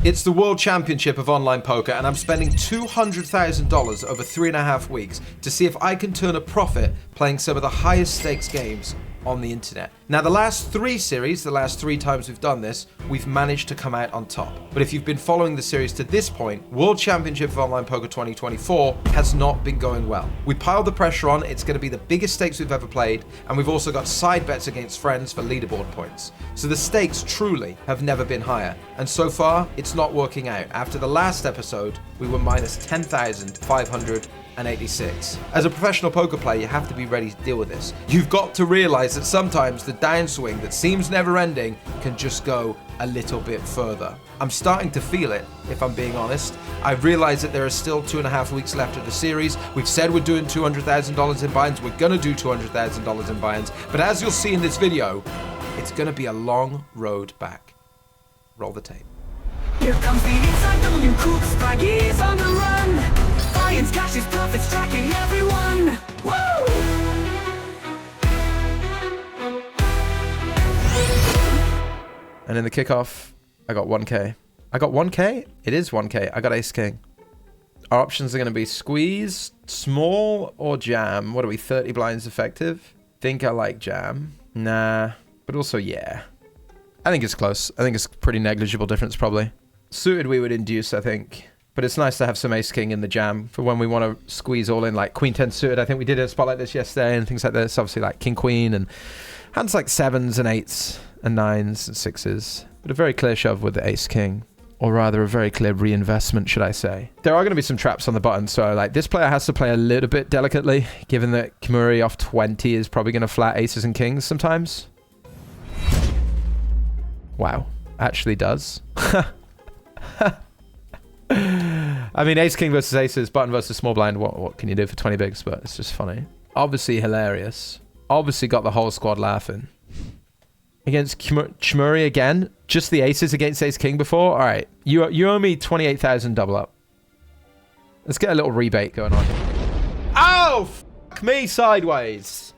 It's the World Championship of Online Poker, and I'm spending $200,000 over 3.5 weeks to see if I can turn a profit playing some of the highest stakes games on the internet. Now, the last 3 series, the last 3 times we've done this, we've managed to come out on top. But if you've been following the series to this point, World Championship of Online Poker 2024 has not been going well. We piled the pressure on, it's going to be the biggest stakes we've ever played, and we've also got side bets against friends for leaderboard points. So the stakes truly have never been higher, and so far, it's not working out. After the last episode, we were minus 10,586. As a professional poker player, you have to be ready to deal with this. You've got to realize that sometimes the downswing that seems never ending can just go a little bit further. I'm starting to feel it, if I'm being honest. I've realized that there are still 2.5 weeks left of the series. We've said we're doing $200,000 in buy-ins. We're gonna do $200,000 in buy-ins. But as you'll see in this video, it's gonna be a long road back. Roll the tape. Here comes the inside WCOOP, Spraggy's on the run. Buy-ins, cashes, profits, tracking everyone. Woo! And in the kickoff, I got 1K. I got 1K? It is 1K. I got ace king. Our options are going to be squeeze, small, or jam. What are we, 30 blinds effective? Think I like jam. Nah, but also yeah. I think it's close. I think it's pretty negligible difference probably. Suited we would induce, I think. But it's nice to have some ace king in the jam for when we want to squeeze all in, like queen 10 suited. I think we did a spot like this yesterday and things like this. Obviously like king queen and hands like 7s and 8s and 9s and 6s. But a very clear shove with the ace king. Or rather a very clear reinvestment, should I say. There are going to be some traps on the button. So like this player has to play a little bit delicately, given that Kimuri off 20 is probably going to flat aces and kings sometimes. Wow. Actually does. I mean, ace king versus aces, button versus small blind. What can you do for 20 bigs? But it's just funny. Obviously hilarious. Obviously got the whole squad laughing. Against Chmuri again. Just the aces against ace king before. All right, you owe me 28,000 double up. Let's get a little rebate going on. Oh, fuck me sideways.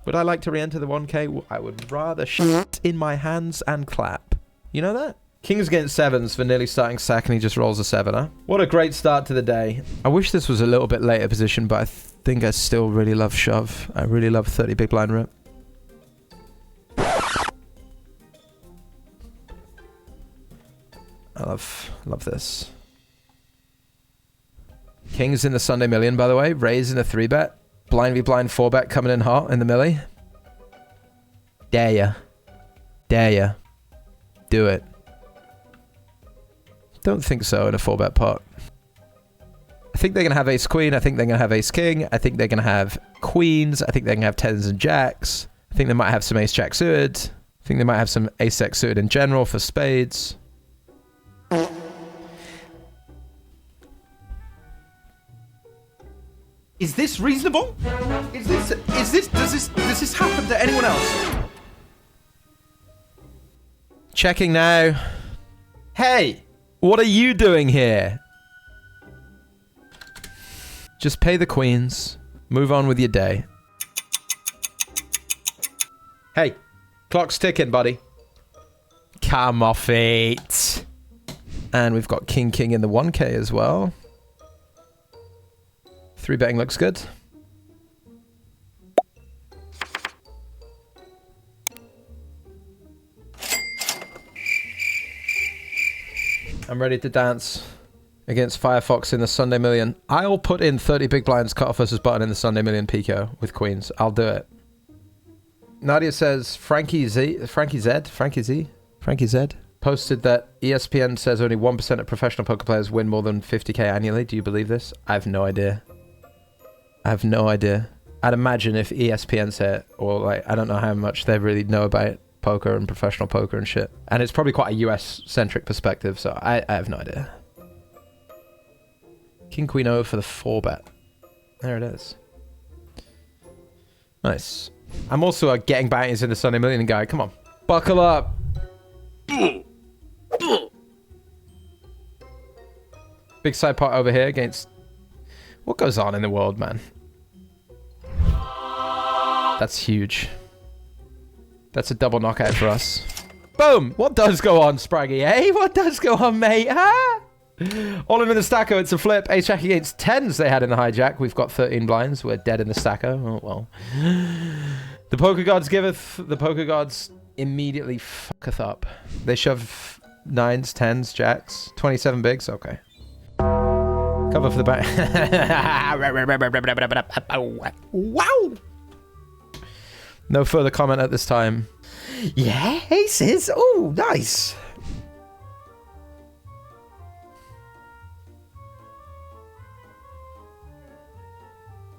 Would I like to re-enter the 1K? I would rather shit in my hands and clap. You know that? Kings against 7s for nearly starting sack, and he just rolls a 7-er. What a great start to the day. I wish this was a little bit later position, but I think I still really love shove. I really love 30 big blind rip. I love this. Kings in the Sunday Million, by the way. Raise in the 3-bet. Blind v blind 4-bet coming in hot in the millie. Dare ya. Dare ya. Do it. Don't think so in a 4-bet pot. I think they're going to have ace queen. I think they're going to have ace king. I think they're going to have queens. I think they're going to have 10s and jacks. I think they might have some ace jack suited. I think they might have some ace x suited in general for spades. Is this reasonable? Does this happen to anyone else? Checking now. Hey, what are you doing here? Just pay the queens. Move on with your day. Hey, clock's ticking, buddy. Come off it. And we've got king king in the 1K as well. 3-betting looks good. I'm ready to dance against Firefox in the Sunday Million. I'll put in 30 big blinds cutoff versus button in the Sunday Million Pico with queens. I'll do it. Nadia says Frankie Z posted that ESPN says only 1% of professional poker players win more than 50k annually. Do you believe this? I have no idea. I have no idea. I'd imagine if ESPN said it, or like, I don't know how much they really know about poker and professional poker and shit. And it's probably quite a US-centric perspective, so I have no idea. King Queen O for the 4-bet. There it is. Nice. I'm also a getting bounties in the Sunday Million guy. Come on. Buckle up. Big side pot over here against... What goes on in the world, man? That's huge. That's a double knockout for us. Boom. What does go on, Spraggy, eh? What does go on, mate? Huh? All in the stacker. It's a flip. Ace jack against 10s they had in the hijack. We've got 13 blinds. We're dead in the stacker. Oh, well. The poker gods giveth. The poker gods immediately fucketh up. They shove 9s, 10s, jacks. 27 bigs. Okay. Cover for the back. Wow. No further comment at this time. Yeah, aces. Oh, nice.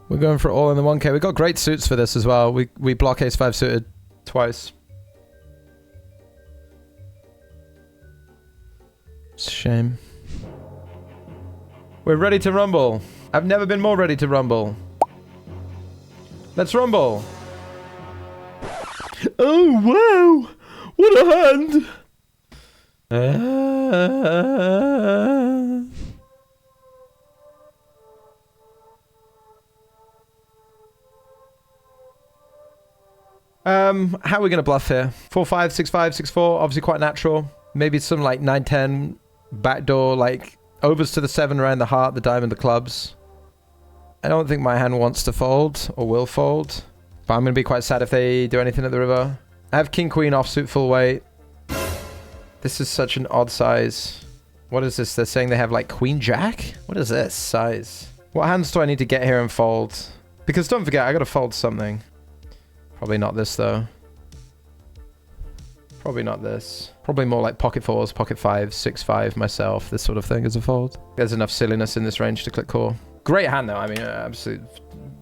We're going for all in the 1K. We got great suits for this as well. We block ace 5 suited twice. It's a shame. We're ready to rumble. I've never been more ready to rumble. Let's rumble. Oh, wow. What a hand. How are we going to bluff here? 4-5, 6-5, 6-4. Obviously quite natural. Maybe some like 9-10 backdoor, like overs to the 7 around the heart, the diamond, the clubs. I don't think my hand wants to fold or will fold. But I'm going to be quite sad if they do anything at the river. I have king, queen, offsuit, full weight. This is such an odd size. What is this? They're saying they have like queen, jack? What is this size? What hands do I need to get here and fold? Because don't forget, I got to fold something. Probably not this though. Probably not this. Probably more like pocket 4s, pocket 5s, 6-5 myself, this sort of thing as a fold. There's enough silliness in this range to click call. Great hand though, I mean, absolutely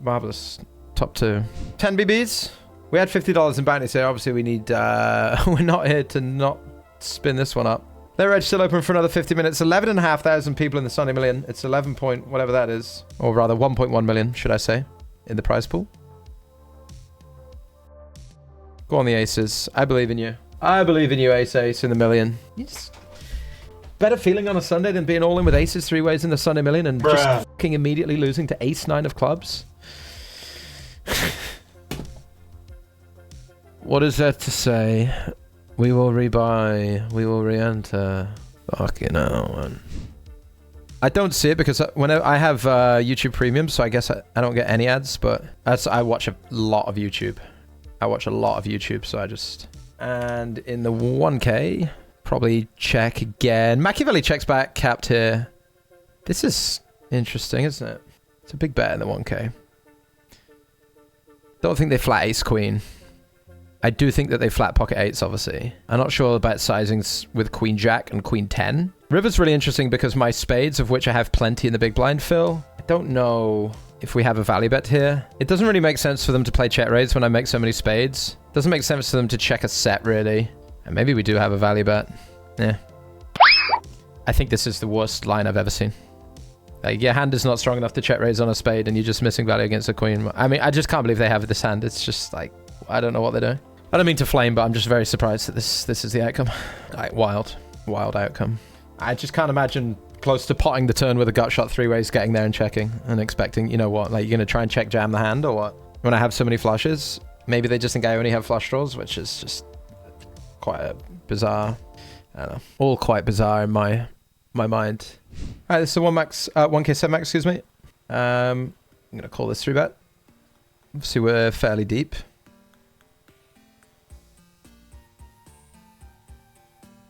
marvelous. Top 2. 10 BBs. We had $50 in bounty, so obviously we need, we're not here to not spin this one up. Their edge still open for another 50 minutes. 11,500 people in the Sunday Million. It's 11 point whatever that is. Or rather 1.1 million, should I say, in the prize pool. Go on the aces. I believe in you. I believe in you, ace in the million. You just... Better feeling on a Sunday than being all in with aces 3 ways in the Sunday Million and just fucking immediately losing to ace 9 of clubs. What is there to say? We will rebuy. We will re-enter. Fucking hell, man. I don't see it because whenever I have YouTube Premium, so I guess I don't get any ads, but I watch a lot of YouTube. I watch a lot of YouTube, so I just... And in the 1K, probably check again. Machiavelli checks back, capped here. This is interesting, isn't it? It's a big bet in the 1K. Don't think they flat ace queen. I do think that they flat pocket 8s, obviously. I'm not sure about sizings with queen jack and queen 10. River's really interesting because my spades, of which I have plenty in the big blind, fill. I don't know if we have a value bet here. It doesn't really make sense for them to play check raise when I make so many spades. Doesn't make sense for them to check a set, really. And maybe we do have a value bet. Yeah. I think this is the worst line I've ever seen. Like, your hand is not strong enough to check raise on a spade and you're just missing value against a queen. I mean, I just can't believe they have this hand. It's just like, I don't know what they're doing. I don't mean to flame, but I'm just very surprised that this is the outcome. Like, wild outcome. I just can't imagine close to potting the turn with a gut shot 3 ways, getting there and checking and expecting, you know what, like, you're going to try and check jam the hand or what? When I have so many flushes, maybe they just think I only have flush draws, which is just quite a bizarre, I don't know, all quite bizarre in my mind. All right, this is a 1K 7 max, excuse me. I'm going to call this 3-bet. Obviously, we're fairly deep.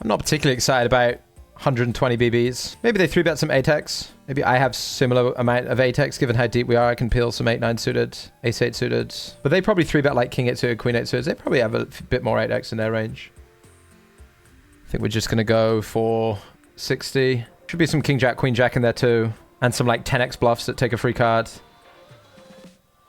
I'm not particularly excited about 120 BBs. Maybe they 3-bet some 8x. Maybe I have similar amount of 8x given how deep we are. I can peel some 8-9 suited, ace-8 suited. But they probably 3-bet like king-8 suited, queen-8 suited. They probably have a bit more 8x in their range. I think we're just going to go for 60. Should be some king-jack, queen-jack in there too. And some like 10x bluffs that take a free card.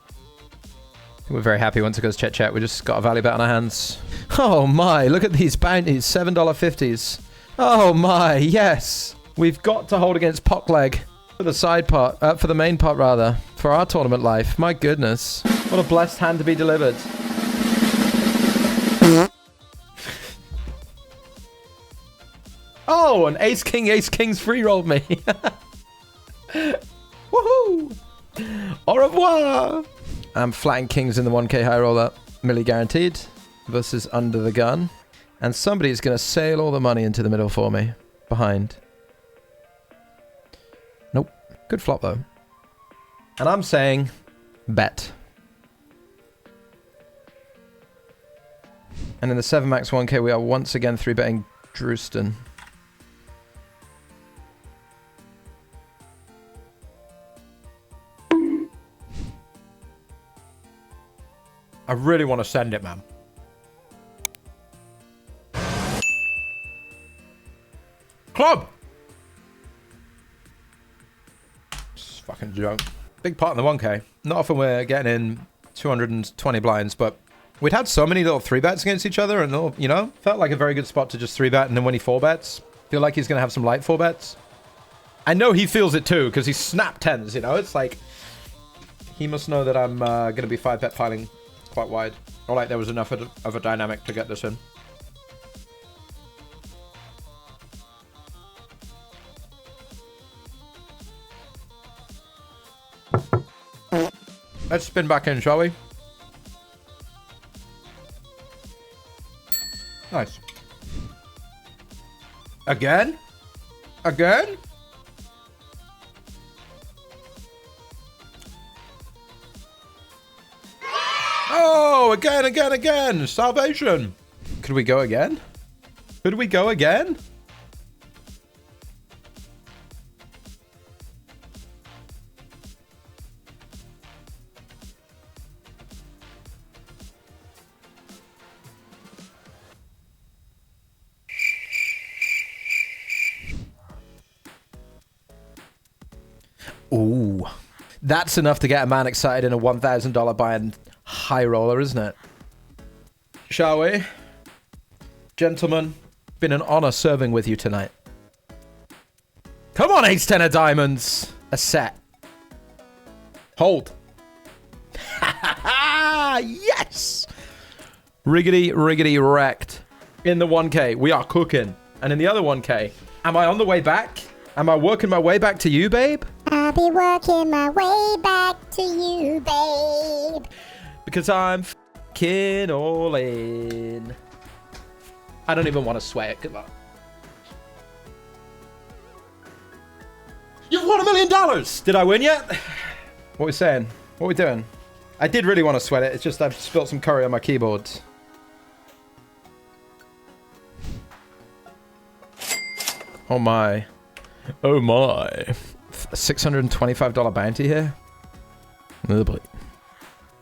I think we're very happy once it goes check. We just got a value bet on our hands. Oh my, look at these bounties. $7.50s. Oh my, yes. We've got to hold against Pockleg for the side part, for the main part rather, for our tournament life. My goodness. What a blessed hand to be delivered. Oh, an ace kings free rolled me. Woohoo. Au revoir. I'm flatting kings in the 1K high roller. Millie guaranteed versus under the gun. And somebody's going to sail all the money into the middle for me. Behind. Nope. Good flop, though. And I'm saying bet. And in the 7 max 1k, we are once again 3-betting Drewston. I really want to send it, man. Club! It's a fucking joke. Big part in the 1k. Not often we're getting in 220 blinds, but we'd had so many little 3-bets against each other, and little, you know, felt like a very good spot to just 3-bet, and then when he 4-bets, feel like he's going to have some light 4-bets. I know he feels it too, because he snapped 10s, you know? It's like, he must know that I'm going to be 5-bet piling quite wide. Or like there was enough of a dynamic to get this in. Let's spin back in, shall we? Nice. Again? Again? Oh, again. Salvation. Could we go again? Could we go again? Ooh. That's enough to get a man excited in a $1,000 buy-in high roller, isn't it? Shall we? Gentlemen, been an honor serving with you tonight. Come on, ace 10 of diamonds. A set. Hold. Yes! Riggedy wrecked. In the 1k, we are cooking. And in the other 1k, am I on the way back? Am I working my way back to you, babe? I'll be working my way back to you, babe. Because I'm f***ing all in. I don't even want to swear it. Good luck. You've won $1 million! Did I win yet? What are we saying? What are we doing? I did really want to sweat it. It's just I've spilt some curry on my keyboard. Oh my. Oh my. $625 bounty here? Oh boy.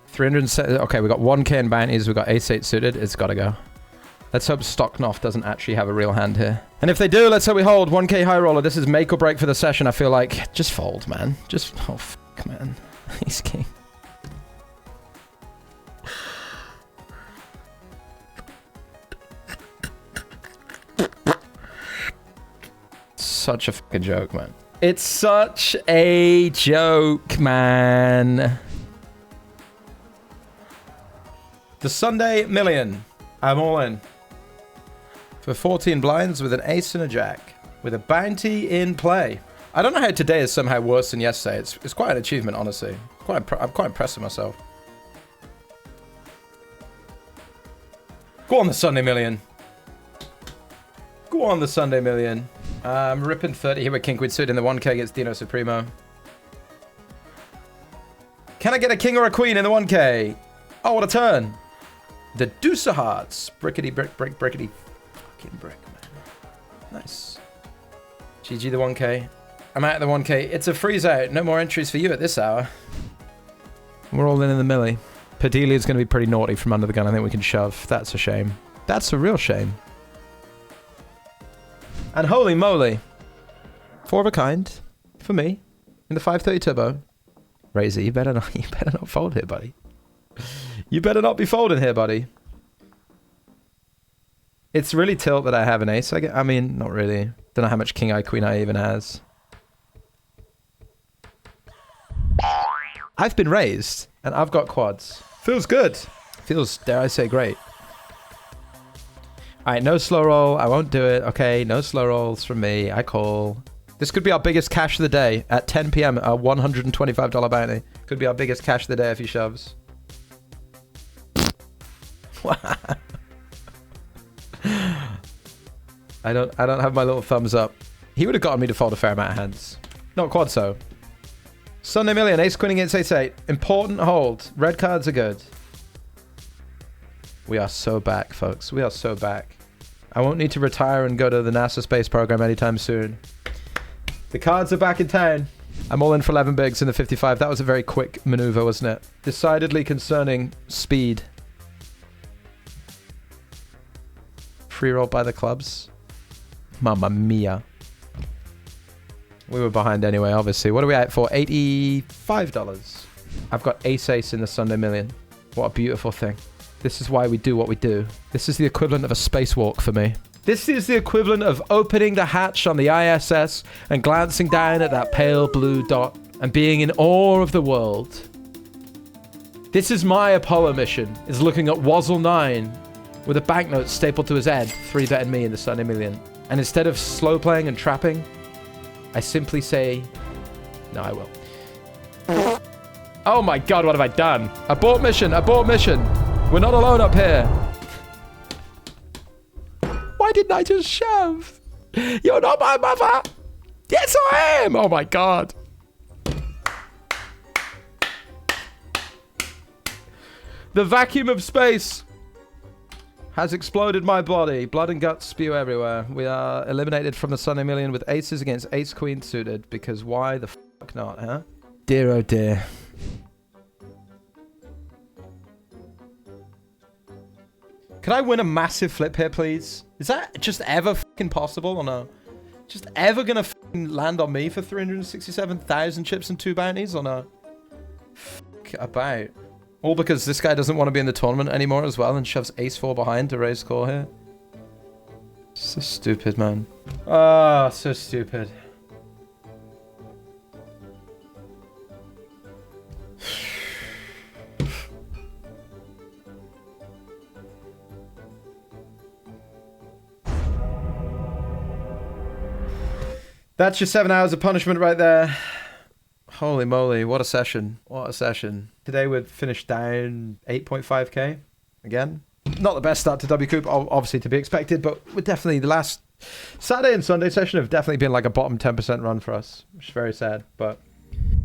370. Okay, we got 1k in bounties. We got ace-8 suited. It's gotta go. Let's hope Stocknoff doesn't actually have a real hand here. And if they do, let's hope we hold 1k high roller. This is make or break for the session. I feel like just fold, man. Just oh fuck, man. He's king. Such a fucking joke, man. It's such a joke, man. The Sunday Million. I'm all in. For 14 blinds with an ace and a jack. With a bounty in play. I don't know how today is somehow worse than yesterday. It's quite an achievement, honestly. I'm quite impressed with myself. Go on, the Sunday Million. Go on, the Sunday Million. Ripping 30 here with King Queen suit in the 1k against Dino Supremo. Can I get a king or a queen in the 1k? Oh, what a turn. The deuce of hearts. Brickety brick, brickety fucking brick, man. Nice. GG the 1k. I'm out of the 1k. It's a freeze out. No more entries for you at this hour. We're all in the millie. Padelia's going to be pretty naughty from under the gun. I think we can shove. That's a shame. That's a real shame. And holy moly. 4 of a kind. For me. In the 530 turbo. Razor, you better not fold here, buddy. You better not be folding here, buddy. It's really tilt that I have an ace. I mean, not really. Don't know how much king eye, queen eye even has. I've been raised, and I've got quads. Feels good. Feels, dare I say, great. Alright, no slow roll. I won't do it. Okay, no slow rolls from me. I call. This could be our biggest cash of the day. At 10 p.m., a $125 bounty. Could be our biggest cash of the day if he shoves. I don't have my little thumbs up. He would have gotten me to fold a fair amount of hands. Not quad so. Sunday Million, ace queen against ace 8. Important hold. Red cards are good. We are so back, folks. We are so back. I won't need to retire and go to the NASA space program anytime soon. The cards are back in town. I'm all in for 11 bigs in the 55. That was a very quick maneuver, wasn't it? Decidedly concerning speed. Free roll by the clubs. Mamma mia. We were behind anyway, obviously. What are we at for? $85. I've got ace-ace in the Sunday Million. What a beautiful thing. This is why we do what we do. This is the equivalent of a spacewalk for me. This is the equivalent of opening the hatch on the ISS and glancing down at that pale blue dot and being in awe of the world. This is my Apollo mission, is looking at Wazzle 9 with a banknote stapled to his head, 3-betting me in the Sunday Million. And instead of slow playing and trapping, I simply say, no, I will. Oh my God, what have I done? Abort mission, abort mission. We're not alone up here. Why didn't I just shove? You're not my mother. Yes, I am. Oh my God. The vacuum of space has exploded my body. Blood and guts spew everywhere. We are eliminated from the Sunday Million with aces against ace queen suited. Because why the fuck not, huh? Dear oh dear. Can I win a massive flip here, please? Is that just ever fucking possible or no? Just ever gonna fucking land on me for 367,000 chips and 2 bounties or no? Fuck about. All because this guy doesn't want to be in the tournament anymore as well and shoves ace-4 behind to raise score here. So stupid, man. Ah, so stupid. That's your 7 hours of punishment right there. Holy moly, what a session. What a session. Today we've finished down 8.5k again. Not the best start to WCOOP, obviously to be expected, but we're definitely, the last Saturday and Sunday session have definitely been like a bottom 10% run for us, which is very sad, but...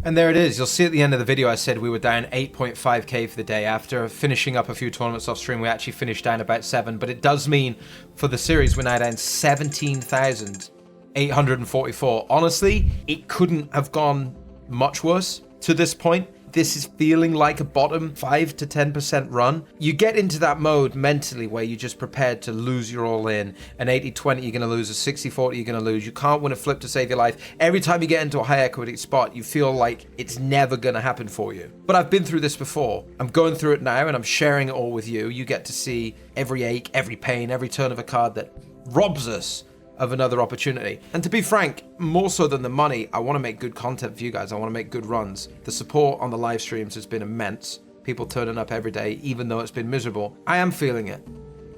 And there it is. You'll see at the end of the video I said we were down 8.5k for the day. After finishing up a few tournaments off stream, we actually finished down about 7, but it does mean for the series we're now down 17,844. Honestly, it couldn't have gone much worse to this point. This is feeling like a bottom 5 to 10% run. You get into that mode mentally where you're just prepared to lose your all in. An 80-20 you're going to lose, a 60-40 you're going to lose. You can't win a flip to save your life. Every time you get into a high equity spot, you feel like it's never going to happen for you. But I've been through this before. I'm going through it now and I'm sharing it all with you. You get to see every ache, every pain, every turn of a card that robs us of another opportunity. And to be frank, more so than the money, I want to make good content for you guys. I want to make good runs. The support on the live streams has been immense. People turning up every day, even though it's been miserable. I am feeling it.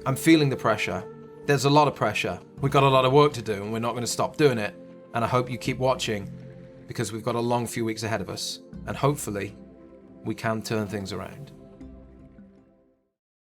I'm feeling the pressure. There's a lot of pressure. We've got a lot of work to do and we're not going to stop doing it. And I hope you keep watching because we've got a long few weeks ahead of us. And hopefully we can turn things around.